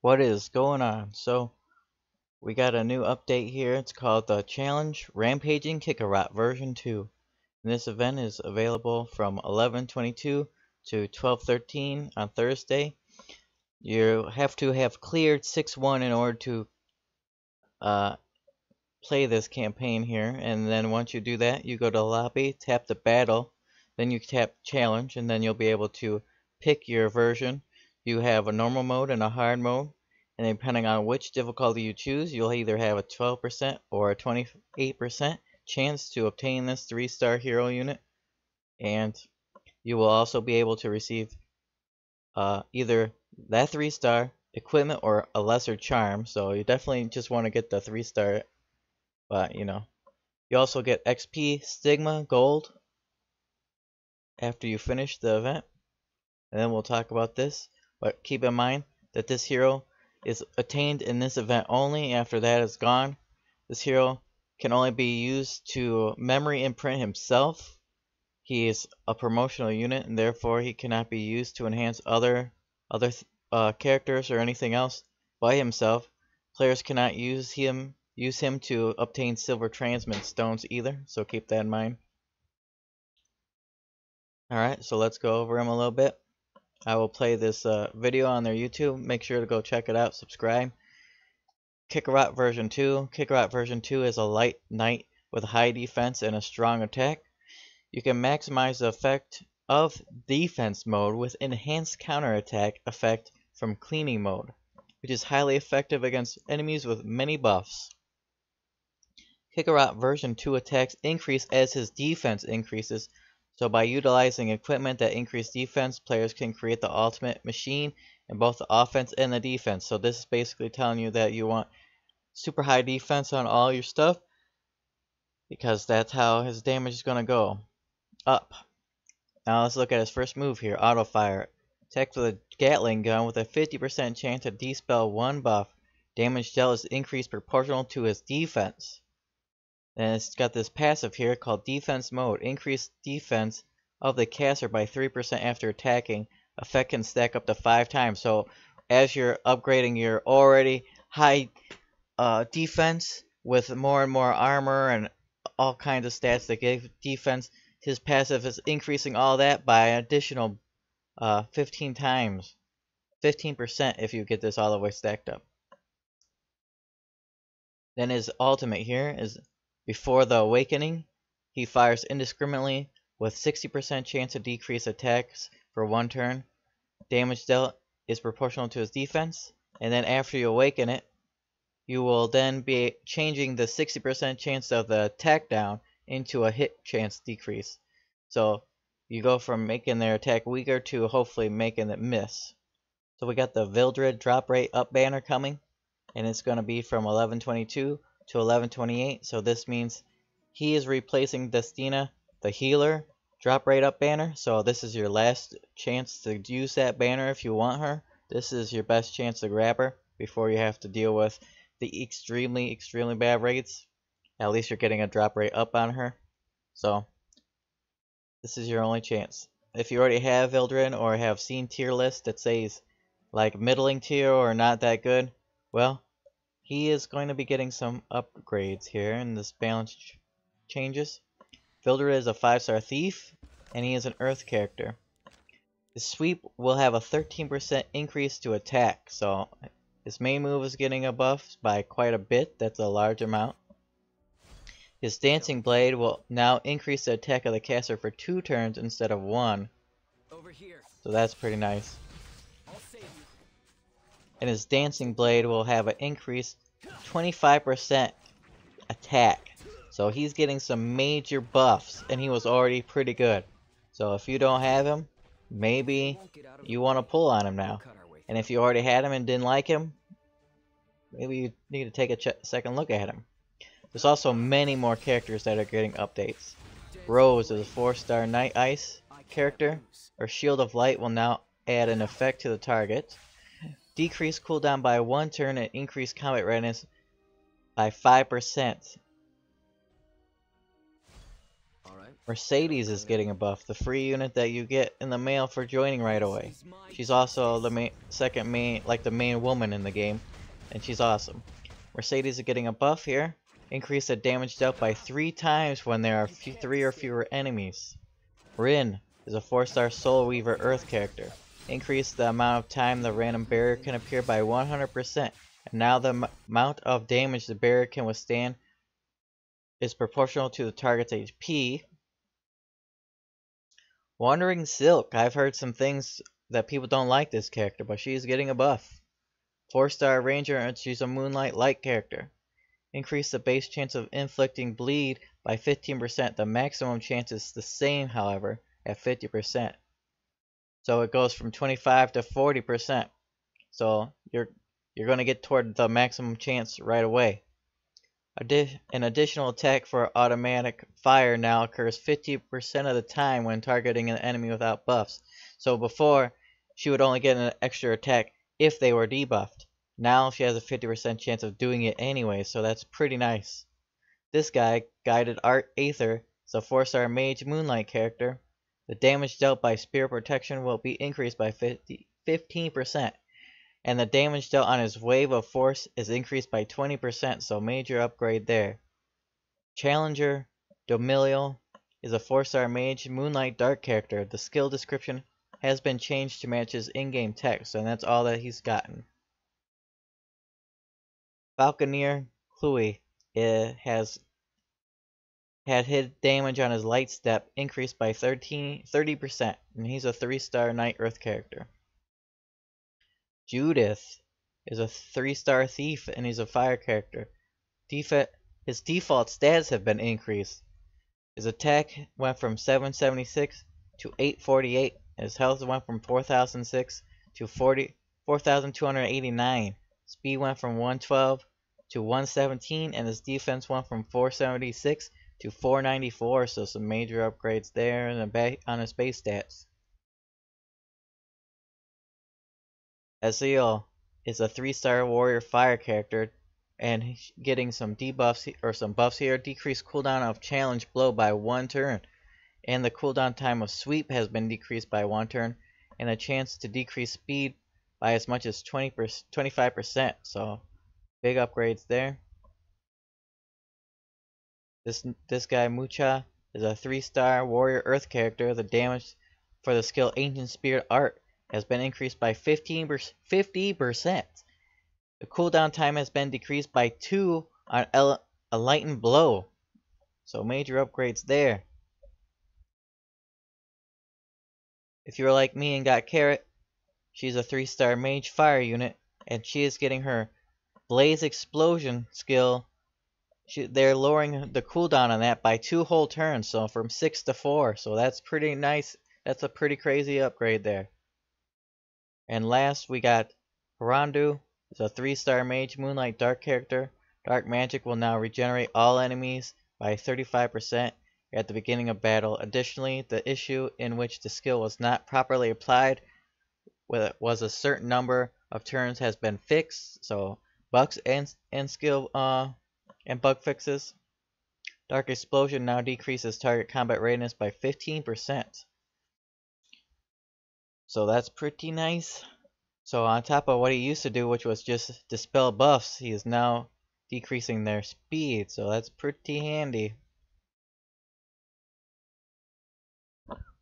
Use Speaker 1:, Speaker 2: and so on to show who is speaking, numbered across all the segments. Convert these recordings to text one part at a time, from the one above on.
Speaker 1: What is going on? So we got a new update here. It's called the Challenge Rampaging Kickarot version 2. And this event is available from 11:22 to 12:13 on Thursday. You have to have cleared 6-1 in order to play this campaign here. And then once you do that, you go to lobby, tap the battle, then you tap challenge, and then you'll be able to pick your version. You have a normal mode and a hard mode, and depending on which difficulty you choose, you'll either have a 12% or a 28% chance to obtain this 3-star hero unit, and you will also be able to receive either that 3-star equipment or a lesser charm. So you definitely just want to get the 3-star, but you also get XP Stigma Gold after you finish the event, and then we'll talk about this. But keep in mind that this hero is attained in this event only. After that is gone, this hero can only be used to memory imprint himself. He is a promotional unit, and therefore he cannot be used to enhance other characters or anything else by himself. Players cannot use him to obtain silver transmit stones either, so keep that in mind. Alright, so let's go over him a little bit. I will play this video on their YouTube. Make sure to go check it out, subscribe. Kickarot version 2. Kickarot version 2 is a light knight with high defense and a strong attack. You can maximize the effect of defense mode with enhanced counterattack effect from cleaning mode, which is highly effective against enemies with many buffs. Kickarot version 2 attacks increase as his defense increases, so by utilizing equipment that increase defense, players can create the ultimate machine in both the offense and the defense. So this is basically telling you that you want super high defense on all your stuff, because that's how his damage is going to go up. Now let's look at his first move here, Auto Fire. Attack with a Gatling gun with a 50% chance to dispel one buff. Damage dealt is increased proportional to his defense. Then it's got this passive here called Defense Mode. Increase defense of the caster by 3% after attacking. Effect can stack up to 5 times. So as you're upgrading your already high defense with more and more armor and all kinds of stats that give defense, his passive is increasing all that by an additional 15 times. 15% if you get this all the way stacked up. Then his ultimate here is Before the Awakening. He fires indiscriminately with 60% chance to decrease attacks for 1 turn. Damage dealt is proportional to his defense. And then after you awaken it, you will then be changing the 60% chance of the attack down into a hit chance decrease. So you go from making their attack weaker to hopefully making it miss. So we got the Vildred drop rate up banner coming, and it's going to be from 11:22 to 11:28. So this means he is replacing Destina, the healer, drop rate up banner. So this is your last chance to use that banner if you want her. This is your best chance to grab her before you have to deal with the extremely bad rates. At least you're getting a drop rate up on her. So this is your only chance. If you already have Vildred or have seen tier lists that says like middling tier or not that good, well, he is going to be getting some upgrades here in this balance changes. Vildred is a 5-star thief, and he is an earth character. His sweep will have a 13% increase to attack, so his main move is getting a buff by quite a bit. That's a large amount. His dancing blade will now increase the attack of the caster for 2 turns instead of 1. So that's pretty nice. And his dancing blade will have an increased 25% attack. So he's getting some major buffs, and he was already pretty good. So if you don't have him, maybe you want to pull on him now. And if you already had him and didn't like him, maybe you need to take a second look at him. There's also many more characters that are getting updates. Rose is a 4-star Night Ice character. Her Shield of Light will now add an effect to the target. Decrease cooldown by 1 turn and increase combat readiness by 5%. Mercedes is getting a buff, the free unit that you get in the mail for joining right away. She's also the second main, like the main woman in the game, and she's awesome. Mercedes is getting a buff here. Increase the damage dealt by 3 times when there are 3 or fewer enemies. Rin is a 4-star Soul Weaver Earth character. Increase the amount of time the random barrier can appear by 100%, and now the amount of damage the barrier can withstand is proportional to the target's HP. Wandering Silk. I've heard some things that people don't like this character, but she's getting a buff. 4-star Ranger, and she's a Moonlight Light character. Increase the base chance of inflicting bleed by 15%. The maximum chance is the same, however, at 50%. So it goes from 25 to 40%. So you're going to get toward the maximum chance right away. An additional attack for automatic fire now occurs 50% of the time when targeting an enemy without buffs. So before, she would only get an extra attack if they were debuffed. Now she has a 50% chance of doing it anyway, so that's pretty nice. This guy, Guided Art Aether, is a 4-star mage Moonlight character. The damage dealt by Spirit Protection will be increased by 15%. And the damage dealt on his Wave of Force is increased by 20%, so major upgrade there. Challenger Domilio is a 4-star mage Moonlight Dark character. The skill description has been changed to match his in-game text, and that's all that he's gotten. Falconeer Chloe has had hit damage on his light step increased by 30%, and he's a 3-star Night Earth character. Judith is a 3-star thief, and he's a fire character. His default stats have been increased. His attack went from 776 to 848. His health went from 4006 to 4289. Speed went from 112 to 117, and his defense went from 476 to 494. So some major upgrades there on his base stats. Ezreal is a 3-star warrior fire character, and getting some debuffs or some buffs here. Decreased cooldown of challenge blow by 1 turn, and the cooldown time of sweep has been decreased by 1 turn, and a chance to decrease speed by as much as 25%. So big upgrades there. This guy Mucha is a 3-star warrior earth character. The damage for the skill Ancient Spirit Art has been increased by 50%. The cooldown time has been decreased by 2 on Enlightened Blow. So major upgrades there. If you're like me and got Carrot, she's a 3-star mage fire unit, and she is getting her Blaze Explosion skill. They're lowering the cooldown on that by 2 whole turns, so from 6 to 4. So that's pretty nice. That's a pretty crazy upgrade there. And last, we got Harandu. It's a 3-star mage Moonlight Dark character. Dark magic will now regenerate all enemies by 35% at the beginning of battle. Additionally, the issue in which the skill was not properly applied was a certain number of turns has been fixed. So bugs and skill and bug fixes. Dark Explosion now decreases target combat readiness by 15%. So that's pretty nice. So on top of what he used to do, which was just dispel buffs, he is now decreasing their speed. So that's pretty handy.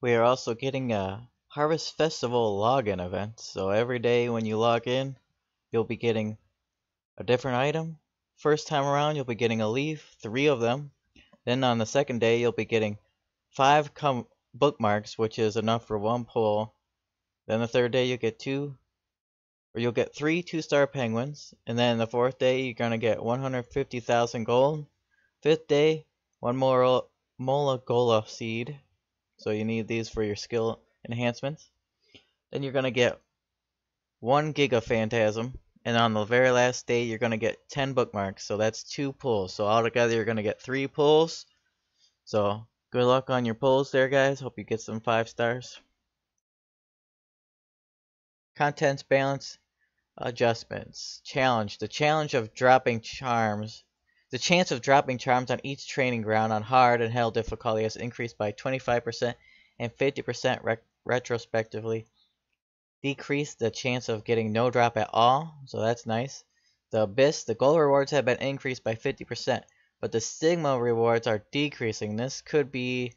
Speaker 1: We are also getting a Harvest Festival login event. So every day when you log in, you'll be getting a different item. First time around, you'll be getting a leaf, 3 of them. Then on the second day, you'll be getting 5 bookmarks, which is enough for 1 pull. Then the third day, you'll get 3 2-star penguins. And then the 4th day, you're going to get 150,000 gold. 5th day, 1 more Molagola seed. So you need these for your skill enhancements. Then you're going to get 1 Giga Phantasm. And on the very last day, you're going to get 10 bookmarks. So that's 2 pulls. So altogether, you're going to get 3 pulls. So good luck on your pulls there, guys. Hope you get some 5 stars. Contents balance adjustments. Challenge. The challenge of dropping charms The chance of dropping charms on each training ground on hard and hell difficulty has increased by 25% and 50% retrospectively. Decreased the chance of getting no drop at all, so that's nice. The Abyss, the gold rewards have been increased by 50%, but the Sigma rewards are decreasing. This could be...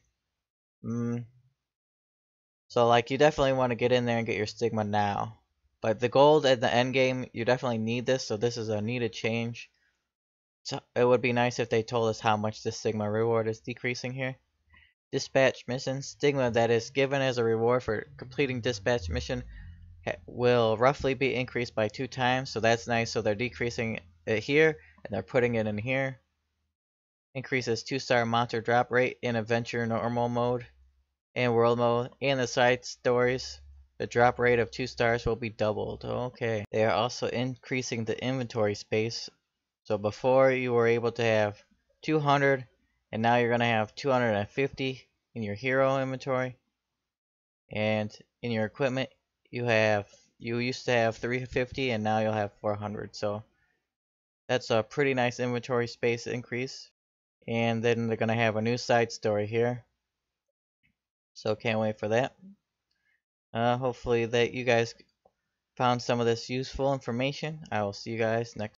Speaker 1: so like you definitely want to get in there and get your Sigma now. But the gold at the end game, you definitely need this, so this is a needed change. So it would be nice if they told us how much this Sigma reward is decreasing here. Dispatch mission. Stigma that is given as a reward for completing dispatch mission will roughly be increased by 2 times, so that's nice. So they're decreasing it here, and they're putting it in here. Increases 2-star monster drop rate in adventure normal mode and world mode, and the side stories. The drop rate of 2 stars will be doubled. Okay. They are also increasing the inventory space. So before you were able to have 200, and now you're going to have 250 in your hero inventory. And in your equipment, you used to have 350, and now you'll have 400. So that's a pretty nice inventory space increase. And then they're going to have a new side story here. So can't wait for that. Hopefully that you guys found some of this useful information. I will see you guys next